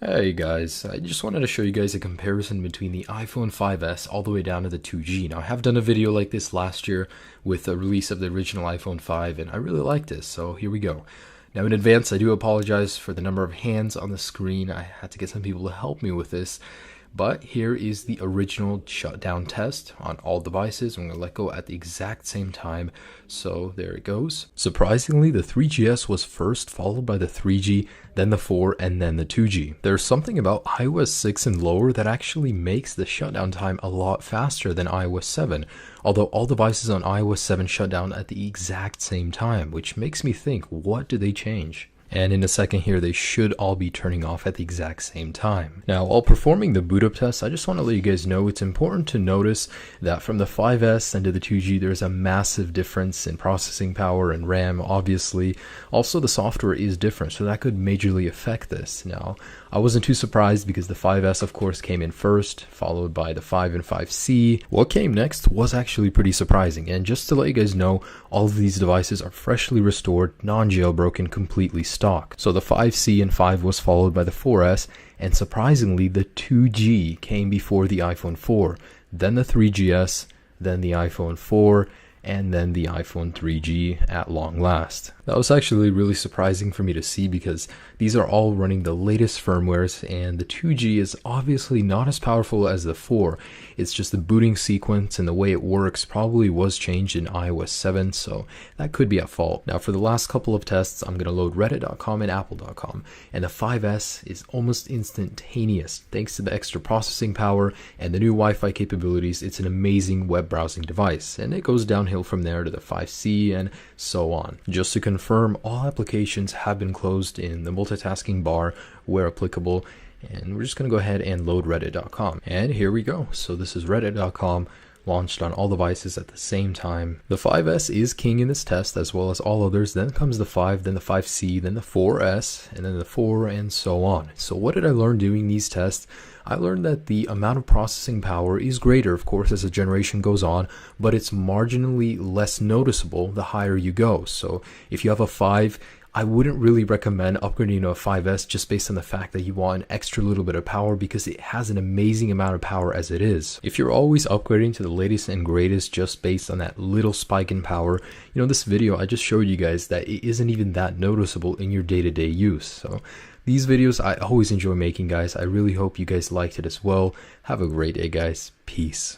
Hey guys, I just wanted to show you guys a comparison between the iPhone 5S all the way down to the 2G. Now I have done a video like this last year with the release of the original iPhone 5 and I really liked this, so here we go. Now in advance I do apologize for the number of hands on the screen. I had to get some people to help me with this. But here is the original shutdown test on all devices. I'm going to let go at the exact same time. So there it goes. Surprisingly, the 3GS was first, followed by the 3G, then the 4, and then the 2G. There's something about iOS 6 and lower that actually makes the shutdown time a lot faster than iOS 7. Although all devices on iOS 7 shut down at the exact same time, which makes me think, what did they change? And in a second here, they should all be turning off at the exact same time. Now, while performing the boot up test, I just want to let you guys know it's important to notice that from the 5S and to the 2G, there's a massive difference in processing power and RAM, obviously. Also, the software is different, so that could majorly affect this. Now, I wasn't too surprised because the 5S, of course, came in first, followed by the 5 and 5C. What came next was actually pretty surprising. And just to let you guys know, all of these devices are freshly restored, non-jailbroken, completely stock. So the 5C and 5 was followed by the 4S, and surprisingly the 2G came before the iPhone 4, then the 3GS, then the iPhone 4, and then the iPhone 3G at long last. That was actually really surprising for me to see because these are all running the latest firmwares, and the 2G is obviously not as powerful as the 4. It's just the booting sequence and the way it works probably was changed in iOS 7, so that could be at fault. Now for the last couple of tests, I'm going to load reddit.com and apple.com, and the 5S is almost instantaneous. Thanks to the extra processing power and the new Wi-Fi capabilities, it's an amazing web browsing device, and it goes downhill from there to the 5C and so on. Just to confirm, all applications have been closed in the multitasking bar where applicable, and we're just going to go ahead and load reddit.com. And here we go. So this is reddit.com, launched on all devices at the same time. The 5S is king in this test as well as all others. Then comes the 5, then the 5C, then the 4S, and then the 4, and so on. So what did I learn doing these tests? I learned that the amount of processing power is greater, of course, as the generation goes on, but it's marginally less noticeable the higher you go. So if you have a 5, I wouldn't really recommend upgrading to a 5S just based on the fact that you want an extra little bit of power because it has an amazing amount of power as it is. If you're always upgrading to the latest and greatest just based on that little spike in power, this video I just showed you guys that it isn't even that noticeable in your day-to-day use. So these videos I always enjoy making, guys. I really hope you guys liked it as well. Have a great day, guys. Peace.